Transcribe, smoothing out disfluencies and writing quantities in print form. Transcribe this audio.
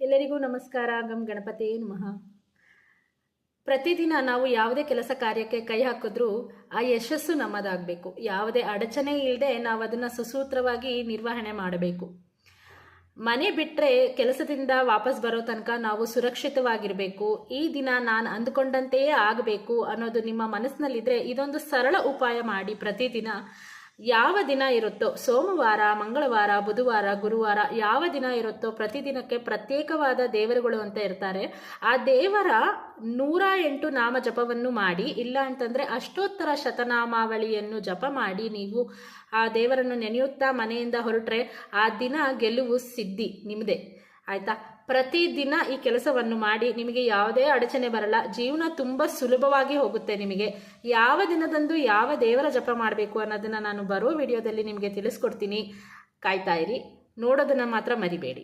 ಎಲ್ಲರಿಗೂ ನಮಸ್ಕಾರ. ಗಂ ಗಣಪತಿ ನಮಃ. ಪ್ರತಿದಿನ ನಾವು ಯಾವುದೇ ಕೆಲಸ ಕಾರ್ಯಕ್ಕೆ ಕೈ ಹಾಕಿದ್ರೂ ಆ ಯಶಸ್ಸು ನಮ್ಮದಾಗಬೇಕು. ಯಾವುದೇ ಅಡಚಣೆ ಇಲ್ಲದೆ ನಾವು ಅದನ್ನು ಸುಸೂತ್ರವಾಗಿ ನಿರ್ವಹಣೆ ಮಾಡಬೇಕು. ಮನೆ ಬಿಟ್ಟರೆ ಕೆಲಸದಿಂದ ವಾಪಸ್ ಬರೋ ತನಕ ನಾವು ಸುರಕ್ಷಿತವಾಗಿರಬೇಕು. ಈ ದಿನ ನಾನು ಅಂದುಕೊಂಡಂತೆಯೇ ಆಗಬೇಕು ಅನ್ನೋದು ನಿಮ್ಮ ಮನಸ್ಸಿನಲ್ಲಿದ್ದರೆ ಇದೊಂದು ಸರಳ ಉಪಾಯ ಮಾಡಿ. ಪ್ರತಿದಿನ ಯಾವ ದಿನ ಇರುತ್ತೋ, ಸೋಮವಾರ, ಮಂಗಳವಾರ, ಬುಧವಾರ, ಗುರುವಾರ, ಯಾವ ದಿನ ಇರುತ್ತೋ ಪ್ರತಿದಿನಕ್ಕೆ ಪ್ರತ್ಯೇಕವಾದ ದೇವರುಗಳು ಅಂತ ಇರ್ತಾರೆ. ಆ ದೇವರ 108 ನಾಮ ಜಪವನ್ನು ಮಾಡಿ, ಇಲ್ಲ ಅಂತಂದರೆ ಅಷ್ಟೋತ್ತರ ಶತನಾಮಾವಳಿಯನ್ನು ಜಪ ಮಾಡಿ ನೀವು ಆ ದೇವರನ್ನು ನೆನೆಯುತ್ತಾ ಮನೆಯಿಂದ ಹೊರಟ್ರೆ ಆ ದಿನ ಗೆಲುವು ಸಿದ್ಧಿ ನಿಮ್ಮದೇ. ಆಯಿತಾ? ಪ್ರತಿದಿನ ಈ ಕೆಲಸವನ್ನು ಮಾಡಿ, ನಿಮಗೆ ಯಾವುದೇ ಅಡಚಣೆ ಬರಲ್ಲ. ಜೀವನ ತುಂಬ ಸುಲಭವಾಗಿ ಹೋಗುತ್ತೆ. ನಿಮಗೆ ಯಾವ ದಿನದಂದು ಯಾವ ದೇವರ ಜಪ ಮಾಡಬೇಕು ಅನ್ನೋದನ್ನು ನಾನು ಬರೋ ವಿಡಿಯೋದಲ್ಲಿ ನಿಮಗೆ ತಿಳಿಸ್ಕೊಡ್ತೀನಿ. ಕಾಯ್ತಾ ಇರಿ, ನೋಡೋದನ್ನು ಮಾತ್ರ ಮರಿಬೇಡಿ.